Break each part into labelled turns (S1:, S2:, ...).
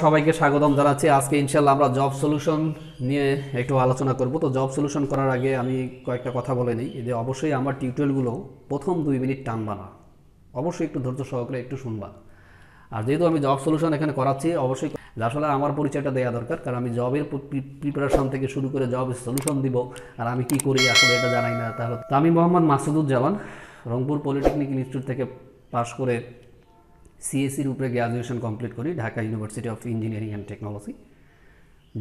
S1: সবাইকে স্বাগতম জানাচ্ছি। আজকে ইনশাল্লাহ আমরা জব সলিউশন নিয়ে একটু আলোচনা করব। তো জব সলিউশন করার আগে আমি কয়েকটা কথা বলে নিই যে অবশ্যই আমার টিউটোরিয়ালগুলো প্রথম 2 মিনিট টানবা না, অবশ্যই একটু ধৈর্য সহকারে একটু শুনবা। আর যেহেতু আমি জব সলিউশন এখানে করাচ্ছি, অবশ্যই আসলে আমার পরিচয়টা দেওয়া দরকার, কারণ আমি জবের প্রিপারেশন থেকে শুরু করে জব সলিউশন দিব আর আমি কি করি আসলে এটা জানাই না। তাহলে তো আমি মোহাম্মদ মাসুদুজ্জামান, রংপুর পলিটেকনিক ইনস্টিটিউট থেকে পাশ করে সিএসসির উপরে গ্র্যাজুয়েশন কমপ্লিট করি Dhaka university of engineering and technology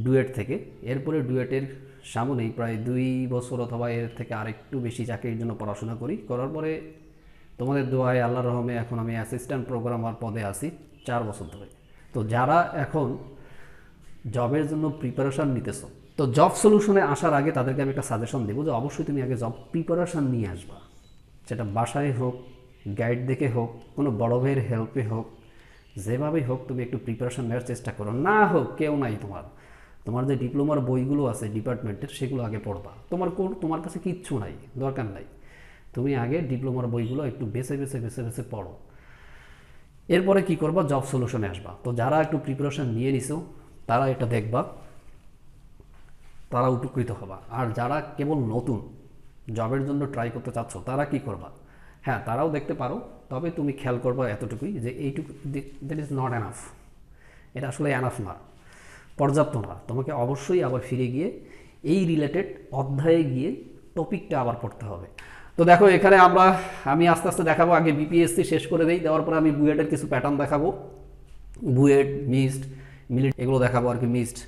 S1: duet থেকে। এরপরে ডুয়েটের সামনেই প্রায় 2 বছর অথবা এর থেকে আরেকটু বেশি চাকরির জন্য পড়াশোনা করি। করার পরে তোমাদের দোয়ায় আল্লাহর রহমে এখন আমি অ্যাসিস্ট্যান্ট প্রোগ্রামার পদে আছি 4 বছর ধরে। তো যারা এখন জবের জন্য প্রিপারেশান নিতেছো, তো জব সলিউশনে আসার আগে তাদেরকে আমি একটা সাজেশন দেবো যে অবশ্যই তুমি আগে জব প্রিপারেশান নিয়ে আসবা। সেটা বাসায় হোক, গাইড দেখে হোক, কোনো বড় ভাইয়ের হেল্পে হোক, যেভাবেই হোক তুমি একটু প্রিপারেশান নেওয়ার চেষ্টা করো। না হোক কেউ নাই, তোমার যে ডিপ্লোমার বইগুলো আছে ডিপার্টমেন্টের সেগুলো আগে পড়বা। তোমার কাছে কিচ্ছু নাই, দরকার নাই, তুমি আগে ডিপ্লোমার বইগুলো একটু বেছে বেছে বেছে বেছে পড়ো। এরপরে কি করবা, জব সলিউশনে আসবা। তো যারা একটু প্রিপারেশান নিয়ে নিছো তারা এটা দেখবা, তারা উপকৃত হবা। আর যারা কেবল নতুন জবের জন্য ট্রাই করতে চাচ্ছ তারা কি করবা, হ্যাঁ তারাও দেখতে পারো, তবে তুমি খেয়াল করবা এতটুকুই যে এইটুকু দ্যাট ইজ নট এনাফ। এটা আসলে এনাফ না, পর্যাপ্ত না। তোমাকে অবশ্যই আবার ফিরে গিয়ে এই রিলেটেড অধ্যায়ে গিয়ে টপিকটা আবার পড়তে হবে। তো দেখো এখানে আমি আস্তে আস্তে দেখাবো। আগে বিপিএসসি শেষ করে দেই, দেওয়ার পরে আমি বুয়েটের কিছু প্যাটার্ন দেখাবো, বুয়েট মিক্সড মিলিট এগুলো দেখাবো আর কি, মিক্সড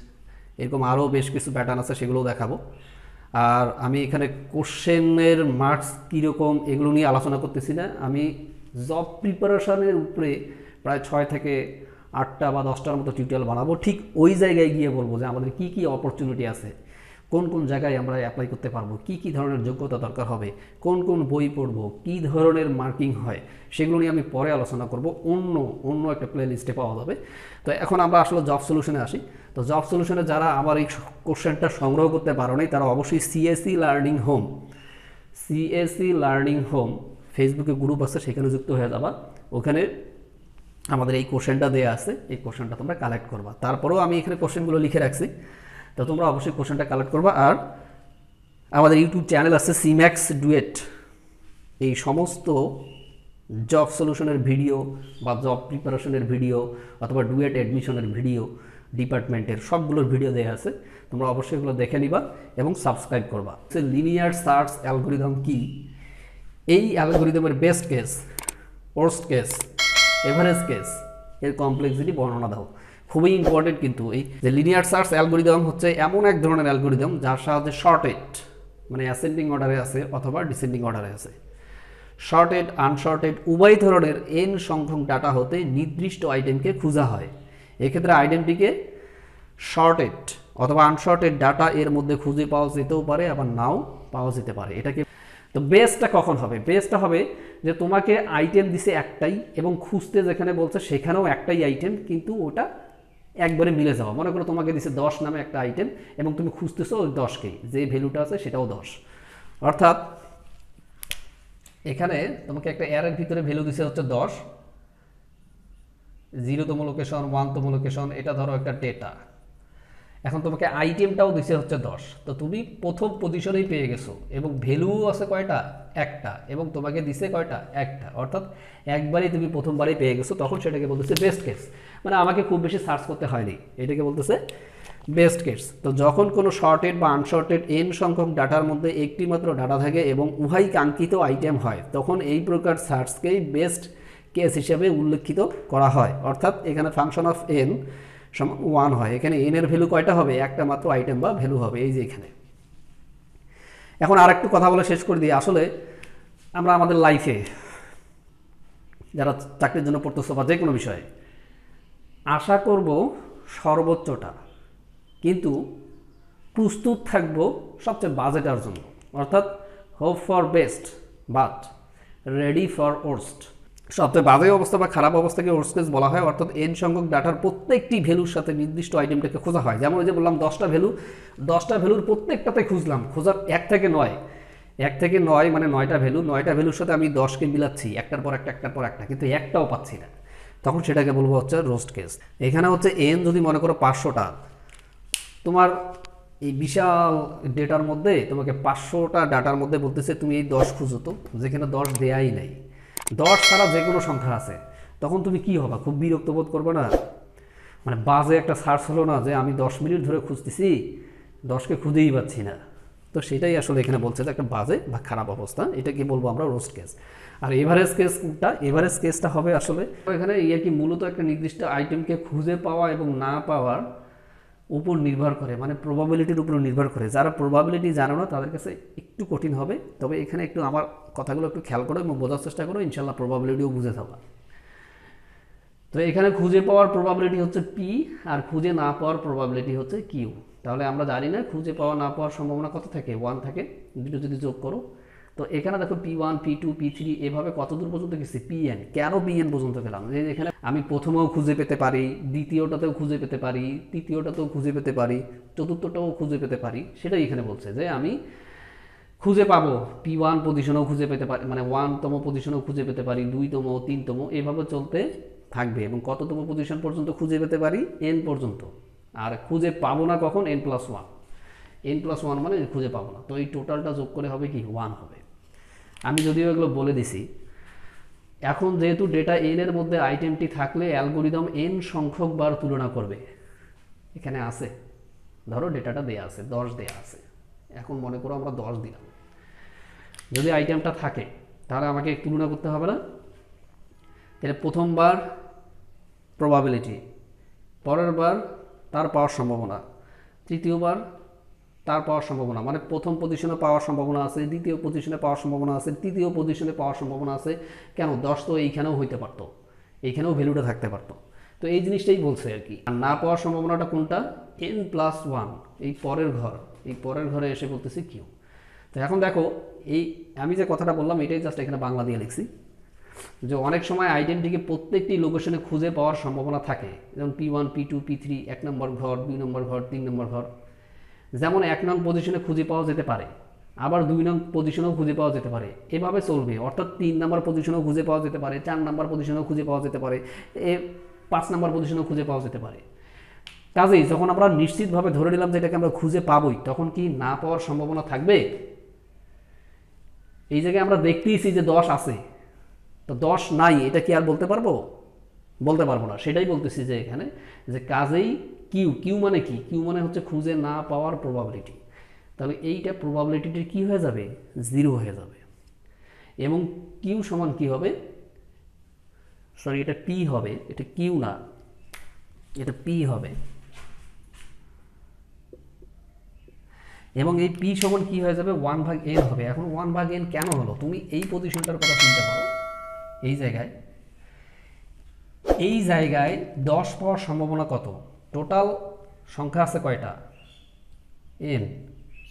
S1: এরকম আরও বেশ কিছু প্যাটার্ন আছে সেগুলোও দেখাবো। আর আমি এখানে কোশ্চেনের মার্কস কীরকম এগুলো নিয়ে আলোচনা করতেছি না, আমি জব প্রিপারেশনের উপরে প্রায় 6 থেকে 8টা বা 10টার মতো টিউটোরিয়াল বানাবো। ঠিক ওই জায়গায় গিয়ে বলবো যে আমাদের কী কী অপরচুনিটি আছে, কোন কোন জায়গায় আমরা অ্যাপ্লাই করতে পারবো, কী কী ধরনের যোগ্যতা দরকার হবে, কোন কোন বই পড়বো, কী ধরনের মার্কিং হয়, সেগুলো নিয়ে আমি পরে আলোচনা করব, অন্য একটা প্লে লিস্টে পাওয়া যাবে। তো এখন আমরা আসলে জব সলিউশনে আসি। তো জব সলিউশনে যারা আমার এই কোশ্চেনটা সংগ্রহ করতে পারো নাই তারা অবশ্যই সিএসসি লার্নিং হোম ফেসবুকে গ্রুপ আছে, সেখানে যুক্ত হয়ে যাবা। ওখানে আমাদের এই কোশ্চেনটা দেওয়া আছে, এই কোশ্চেনটা তোমরা কালেক্ট করবা। তারপরেও আমি এখানে কোশ্চেনগুলো লিখে রাখছি, তো তোমরা অবশ্যই কোশ্চেনটা কালেক্ট করবা। আর আমাদের ইউটিউব চ্যানেল আছে সিম্যাক্স ডুয়েট, এই সমস্ত জব সলিউশনের ভিডিও বা জব প্রিপারেশনের ভিডিও অথবা ডুয়েট অ্যাডমিশনের ভিডিও ডিপার্টমেন্টের সবগুলোর ভিডিও দেওয়া আছে, তোমরা অবশ্যই এগুলো দেখে নিবা এবং সাবস্ক্রাইব করবা। লিনিয়ার সার্চ অ্যালগোরিদম কি, এই অ্যালগোরিদমের best case, worst case, average case এর কমপ্লেক্সিটি বর্ণনা দাও। খুবই ইম্পর্টেন্ট কিন্তু এই যে লিনিয়ার সার্চ অ্যালগোরিদম হচ্ছে এমন এক ধরনের অ্যালগোরিদম যার সাহায্যে শর্টেড মানে অ্যাসেন্ডিং অর্ডারে আছে অথবা ডিসেন্ডিং অর্ডারে আছে, শর্টেড আনশর্টেড উভয় ধরনের এন সংখ্যক ডাটা হতে নির্দিষ্ট আইটেমকে খোঁজা হয়। এক্ষেত্রে আইটেমটিকে শর্টেড অথবা আনশর্টেড ডাটা এর মধ্যে খুঁজে পাওয়া যেতেও পারে, আবার নাও পাওয়া যেতে পারে। এটাকে তো বেসটা কখন হবে, বেসটা হবে যে তোমাকে আইটেম দিছে একটাই এবং খুঁজতে যেখানে বলছে সেখানেও একটাই আইটেম, কিন্তু ওটা একবারে মিলে যাওয়া। মনে করো তোমাকে দিছে 10 নামে একটা আইটেম এবং তুমি খুঁজতেছো ওই 10কেই, যে ভ্যালুটা আছে সেটাও 10। অর্থাৎ এখানে তোমাকে একটা এর ভিতরে ভ্যালু দিছে হচ্ছে 10, 0তম লোকেশন 1তম লোকেশন, এটা ধরো একটা ডেটা। এখন তোমাকে আইটেমটাও দিছে হচ্ছে 10, তো তুমি প্রথম পজিশনেই পেয়ে গেছো এবং ভ্যালু আছে কয়টা, একটা, এবং তোমাকে দিছে কয়টা, একটা। অর্থাৎ একবারই তুমি প্রথমবারই পেয়ে গেছো, তখন সেটাকে বলতেছে বেস্ট কেস, মানে আমাকে খুব বেশি সার্চ করতে হয়নি, এটাকে বলতেছে বেস্ট কেস। তো যখন কোনো শর্টেড বা আনশর্টেড এন সংখ্যক ডাটার মধ্যে একটি মাত্র ডাটা থাকে এবং উভয় কাঙ্ক্ষিত আইটেম হয়, তখন এই প্রকার সার্চকেই বেস্ট কেস হিসেবে উল্লেখিত করা হয়। অর্থাৎ এখানে ফাংশন অফ এন সমান 1 হয়, এখানে এন এর ভ্যালু কয়টা হবে, একটা মাত্র আইটেম বা ভ্যালু হবে, এই যে এখানে। এখন আর একটু কথা বলে শেষ করে দিই। আসলে আমরা আমাদের লাইফে যারা চাকরির জন্য পড়তেছো বা যে কোনো বিষয়ে আশা করব সর্বোচ্চটা, কিন্তু প্রস্তুত থাকবো সবচেয়ে বাজেটার জন্য। অর্থাৎ hope for best but ready for worst. সবচেয়ে বাজে অবস্থা বা খারাপ অবস্থাকে ওয়ার্স্ট কেস বলা হয়। অর্থাৎ এন সংখ্যক ডাটার প্রত্যেকটি ভ্যালুর সাথে নির্দিষ্ট আইটেমটাকে খোঁজা হয়। যেমন ওই যে বললাম 10টা ভ্যালুর প্রত্যেকটাতে খুঁজলাম, খোঁজার 1 থেকে 9 মানে 9টা ভ্যালুর সাথে আমি 10কে মিলাচ্ছি একটার পর একটা, কিন্তু একটাও পাচ্ছি না। তখন সেটাকে বলবো হচ্ছে রোস্ট কেস। এখানে হচ্ছে এন যদি মনে করো 500টা, তোমার এই বিশাল ডেটার মধ্যে তোমাকে 500টা ডাটার মধ্যে বলতেছে তুমি এই 10 খুঁজো, তো যেখানে 10 দেয়াই নাই, 10 ছাড়া যে কোনো সংখ্যা আছে, তখন তুমি কি হবে? খুব বিরক্ত বোধ করবে না? মানে বাজে একটা সার্চ হলো না যে আমি 10 মিনিট ধরে খুঁজতেছি, 10কে খুঁজেই পাচ্ছি না। তো সেটাই আসলে এখানে বলছে যে একটা বাজে বা খারাপ অবস্থা, এটাকে বলবো আমরা রোস্ট কেস। আর এভারেজ কেসটা, এভারেজ কেসটা হবে আসলে এখানে কি মূলত একটা নির্দিষ্ট আইটেমকে খুঁজে পাওয়া এবং না পাওয়ার উপর নির্ভর করে, মানে প্রবাবিলিটির উপর নির্ভর করে। যারা প্রবাবিলিটি জানো না তাদের কাছে একটু কঠিন হবে, তবে এখানে একটু আমার কথাগুলো একটু খেয়াল করো এবং বোঝার চেষ্টা করো, ইনশাল্লাহ প্রবাবিলিটিও বুঝে থাকবা। তো এখানে খুঁজে পাওয়ার প্রবাবিলিটি হচ্ছে পি, আর খুঁজে না পাওয়ার প্রবাবিলিটি হচ্ছে কিউ। তাহলে আমরা জানি না খুঁজে পাওয়া না পাওয়ার সম্ভাবনা কত থাকে, 1 থাকে। দুটো যদি যোগ করো, তো এখানে দেখো P1 P2 P3 এভাবে কত দূর পর্যন্ত গেছি, Pn। কেন Pn পর্যন্ত গেলাম? যে এখানে আমি প্রথমেও খুঁজে পেতে পারি, দ্বিতীয়টাতেও খুঁজে পেতে পারি, তৃতীয়টাতেও খুঁজে পেতে পারি, চতুর্থটাও খুঁজে পেতে পারি। সেটাই এখানে বলছে যে আমি খুঁজে পাবো P1 পজিশনেও খুঁজে পেতে পারি, মানে 1তম পজিশনেও খুঁজে পেতে পারি, 2তম, 3তম, এভাবে চলতে থাকবে। এবং কততম পজিশন পর্যন্ত খুঁজে পেতে পারি? n পর্যন্ত। আর খুঁজে পাবো না কখন? n+1। n+1 মানে খুঁজে পাবো না। তো এই টোটালটা যোগ করে হবে কি? 1 হবে। আমি যদিও এগুলো বলে দিছি। এখন যেহেতু ডেটা n এর মধ্যে আইটেমটি থাকলে অ্যালগোরিদম n সংখ্যক বার তুলনা করবে। এখানে আছে, ধরো ডেটাটা দেয়া আছে, 10 দেয়া আছে। এখন মনে করো আমরা 10 দিলাম। যদি আইটেমটা থাকে তাহলে আমাকে তুলনা করতে হবে না? তাহলে প্রথমবার প্রবাবিলিটি, পরের বার তার পাওয়ার সম্ভাবনা, তৃতীয়বার তার পাওয়ার সম্ভাবনা, মানে প্রথম পজিশনে পাওয়ার সম্ভাবনা আছে, দ্বিতীয় পজিশনে পাওয়ার সম্ভাবনা আছে, তৃতীয় পজিশনে পাওয়ার সম্ভাবনা আছে। কেন? 10 তো এইখানেও হইতে পারতো, এইখানেও ভ্যালুটা থাকতে পারতো। তো এই জিনিসটাই বলছে আর কি। আর না পাওয়ার সম্ভাবনাটা কোনটা? n+1, এই পরের ঘর, এই পরের ঘরে এসে বলতেছি কিউ। তো এখন দেখো, এই আমি যে কথাটা বললাম এটাই জাস্ট এখানে বাংলা দিয়ে লিখছি, যে অনেক সময় আইডেন্টিটিকে প্রত্যেকটি লোকেশনে খুঁজে পাওয়ার সম্ভাবনা থাকে। যেমন P1 P2 P3, 1 নম্বর ঘর, 2 নম্বর ঘর, 3 নম্বর ঘর। যেমন 1 নং পজিশনে খুঁজে পাওয়া যেতে পারে, আবার 2 নং পজিশনেও খুঁজে পাওয়া যেতে পারে, এভাবে চলবে। অর্থাৎ 3 নম্বর পজিশনেও খুঁজে পাওয়া যেতে পারে, 4 নম্বর পজিশনেও খুঁজে পাওয়া যেতে পারে, 5 নম্বর পজিশনেও খুঁজে পাওয়া যেতে পারে। কাজেই যখন আমরা নিশ্চিতভাবে ধরে নিলাম যে এটাকে আমরা খুঁজে পাবোই, তখন কি না পাওয়ার সম্ভাবনা থাকবে? এই জায়গায় আমরা দেখতেইছি যে 10 আছে, তো 10 নাই, এটা কি আর বলতে পারবো? বলতে পারবো না। সেটাই বলতেছি যে এখানে, যে কাজেই কিউ, কিউ মানে কি? কিউ মানে হচ্ছে খুঁজে না পাওয়ার প্রবাবিলিটি। তাহলে এইটা প্রবাবিলিটিটি কি হয়ে যাবে? 0 হয়ে যাবে। এবং কিউ সমান কি হবে? সরি, এটা পি হবে, এটা কিউ না, এটা পি হবে। এবং এই পি সমান কি হয়ে যাবে? 1/n হবে। এখন 1/n কেন হলো? তুমি এই পজিশনটার কথা চিন্তা করো। এই জায়গায় 10 পাওয়ার সম্ভাবনা কত? টোটাল সংখ্যা আছে কয়টা? n।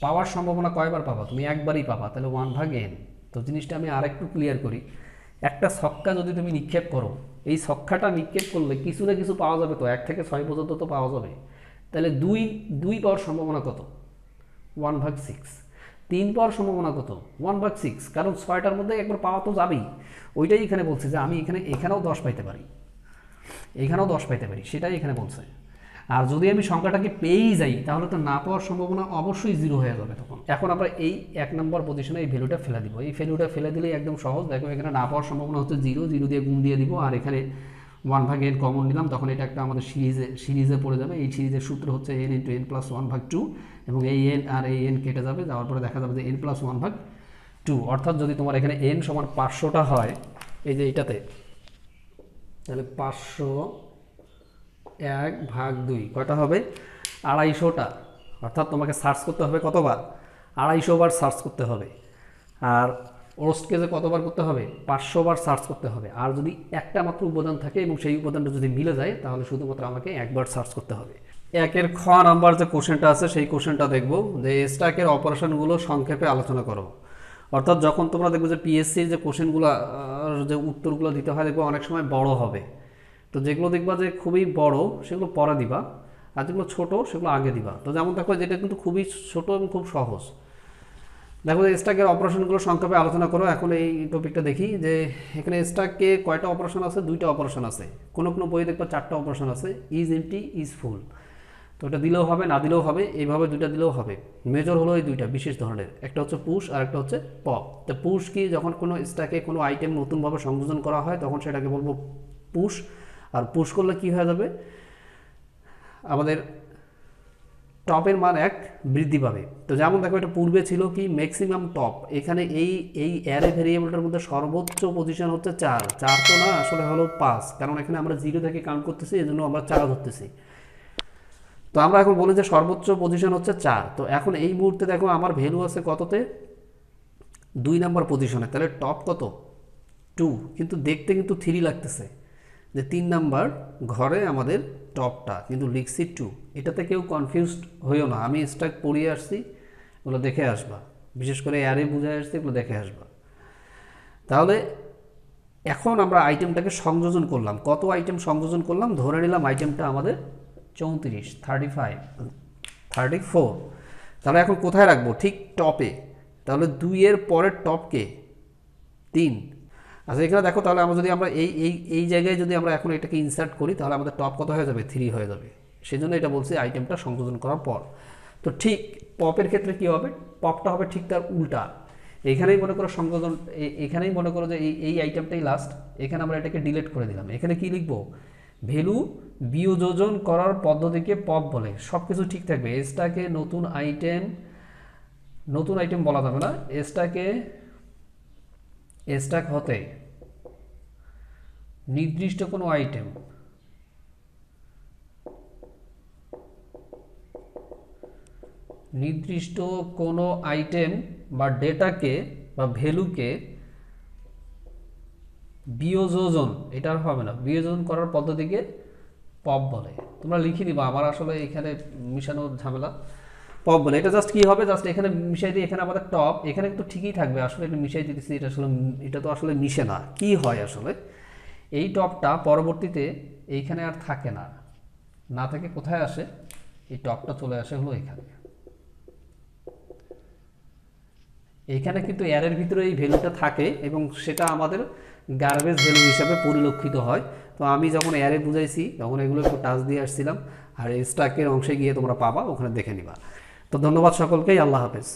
S1: পাওয়ার সম্ভাবনা কয়বার পাবা? তুমি একবারই পাবা, তাহলে 1/n। তো জিনিসটা আমি আরেকটু ক্লিয়ার করি। একটা ছক্কা যদি তুমি নিক্ষেপ করো, এই ছক্কাটা নিক্ষেপ করলে কিছু না কিছু পাওয়া যাবে, তো 1 থেকে 6 পর্যন্ত তো পাওয়া যাবে। তাহলে 2 পাওয়ার সম্ভাবনা কত? 1/6। 3 পাওয়ার সম্ভাবনা কত? 1/6। কারণ 6টার মধ্যে একবার পাওয়া তো যাবেই। ওইটাই এখানে বলছে যে আমি এখানেও 10 পাইতে পারি, এখানেও 10 পাইতে পারি, সেটাই এখানে বলছে। আর যদি আমি সংখ্যাটাকে পেয়েই যাই, তাহলে তো না পাওয়ার সম্ভাবনা অবশ্যই 0 হয়ে যাবে তখন। এখন আমরা এই 1 নম্বর পজিশনে এই ভ্যালুটা ফেলে দিব। এই ভ্যালুটা ফেলে দিলেই একদম সহজ। দেখো এখানে না পাওয়ার সম্ভাবনা হচ্ছে 0, 0 দিয়ে গুণ দিয়ে দিব, আর এখানে 1/n কমন নিলাম, তখন এটা একটা আমাদের সিরিজে পড়ে যাবে। এই সিরিজের সূত্র হচ্ছে n × n+1/2, এবং এই n আর এই n কেটে যাবে, যাওয়ার পরে দেখা যাবে যে n+1/2। অর্থাৎ যদি তোমার এখানে n সমান 500টা হয়, এই যে এইটাতে, তাহলে 500 1/2 কয়টা হবে? 250টা। অর্থাৎ তোমাকে সার্চ করতে হবে কতবার? 250 বার সার্চ করতে হবে। আর রোস্ট কেসে কতবার করতে হবে? 500 বার সার্চ করতে হবে। আর যদি একটা মাত্র উপাদান থাকে এবং সেই উপাদানটা যদি মিলে যায়, তাহলে শুধুমাত্র আমাকে একবার সার্চ করতে হবে। 1-এর খ নাম্বার যে কোশ্চেনটা আছে, সেই কোশ্চেনটা দেখবো যে স্ট্যাকের অপারেশনগুলো সংক্ষেপে আলোচনা করো। অর্থাৎ যখন তোমরা দেখবে যে পিএসসির যে কোশ্চেনগুলো, যে উত্তরগুলো দিতে হয়, দেখবো অনেক সময় বড় হবে। তো যেগুলো দেখবা যে খুবই বড়, সেগুলো পরে দিবা, আর যেগুলো ছোট সেগুলো আগে দিবা। তো যেমন দেখো, যেটা কিন্তু খুবই ছোট এবং খুব সহজ। দেখো স্ট্যাকের অপারেশনগুলো সংক্ষেপে আলোচনা করো। এখন এই টপিকটা দেখি যে এখানে স্ট্যাকে কয়টা অপারেশন আছে, দুইটা অপারেশন আছে, কোনো কোনো বই দেখবা চারটা অপারেশন আছে, ইজ এমটি ইজ ফুল। তো এটা দিলেও হবে, না দিলেও হবে, এইভাবে দুইটা দিলেও হবে। মেজর হলো এই দুইটা বিশেষ ধরনের, একটা হচ্ছে পুশ আর একটা হচ্ছে পপ। তো পুশ কি, যখন কোনো স্ট্যাকে কোনো আইটেম নতুনভাবে সংযোজন করা হয় তখন সেটাকে বলবো পুশ। আর পুশ করলে কি হয়ে যাবে, আমাদের টপের মান 1 বৃদ্ধি পাবে। তো যেমন দেখো এটা পূর্বে ছিল কি ম্যাক্সিমাম টপ, এখানে এই অ্যারে ভেরিয়েবলটার মধ্যে সর্বোচ্চ পজিশন হচ্ছে 4, 4 তো না আসলে হলো 5, কারণ এখানে আমরা 0 থেকে কাউন্ট করতেছি, এই জন্য আমরা 4 ধরতেছি। তো আমরা এখন বলি যে সর্বোচ্চ পজিশন হচ্ছে 4। তো এখন এই মুহূর্তে দেখো আমার ভ্যালু আছে কততে, 2 নাম্বার পজিশনে, তাহলে টপ কত 2, কিন্তু দেখতে কিন্তু 3 লাগতেছে, যে 3 নাম্বার ঘরে আমাদের টপটা, কিন্তু লিখছি 2। এটাতে কেউ কনফিউজড হইও না, আমি স্ট্যাক পড়িয়ে আসছি, ওগুলো দেখে আসবা, বিশেষ করে অ্যারে বুঝায় আসছি, এগুলো দেখে আসবা। তাহলে এখন আমরা আইটেমটাকে সংযোজন করলাম, কত আইটেম সংযোজন করলাম, ধরে নিলাম আইটেমটা আমাদের 34, 35, 34। তাহলে এখন কোথায় রাখবো, ঠিক টপে। তাহলে 2 এর পরের টপকে 3। আচ্ছা এখানে দেখো, তাহলে আমরা যদি আমরা এই জায়গায় যদি আমরা এখন এটাকে ইনসার্ট করি, তাহলে আমাদের টপ কত হয়ে যাবে, 3 হয়ে যাবে। সেই জন্য এটা বলছি আইটেমটা সংযোজন করার পর। তো ঠিক পপের ক্ষেত্রে কি হবে, পপটা হবে ঠিক তার উল্টা। এখানেই মনে করো সংযোজন, এখানেই মনে করো যে এই আইটেমটাই লাস্ট, এখানে আমরা এটাকে ডিলিট করে দিলাম। এখানে কি লিখবো, ভ্যালু বিয়োজন করার পদ্ধতিকে পপ বলে। সব কিছু ঠিক থাকবে, এসটাকে নতুন আইটেম বলা যাবে না, এসটাকে স্ট্যাক হতে নির্দিষ্ট কোনো আইটেম বা ডেটাকে বা ভ্যালুকে বিয়োজন, এটা আর হবে না, বিয়োজন করার পদ্ধতিকে পপ বলে। তোমরা লিখে দিবা, আমার আসলে এখানে মিশানোর ঝামেলা, পপ বলে। এটা জাস্ট কি হবে, জাস্ট এখানে মিশাই দিই, এখানে আমাদের টপ, এখানে কিন্তু ঠিকই থাকবে, আসলে এটা মিশাই দিতেছি, এটা তো আসলে মিশে না। কি হয় আসলে, এই টপটা পরবর্তীতে এইখানে আর থাকে না, না থেকে কোথায় আসে, এই টপটা চলে আসে হলো এখানে। এইখানে কিন্তু অ্যারের ভিতরে এই ভ্যালুটা থাকে এবং সেটা আমাদের গার্বেজ ভ্যালু হিসাবে পরিলক্ষিত হয়। তো আমি যখন অ্যারে বুঝাইছি তখন এগুলো একটু টাচ দিয়ে আসছিলাম, আর এই স্ট্যাকের অংশে গিয়ে তোমরা পাবা, ওখানে দেখে নিবা। তো ধন্যবাদ সকলকেই, আল্লাহ হাফেজ।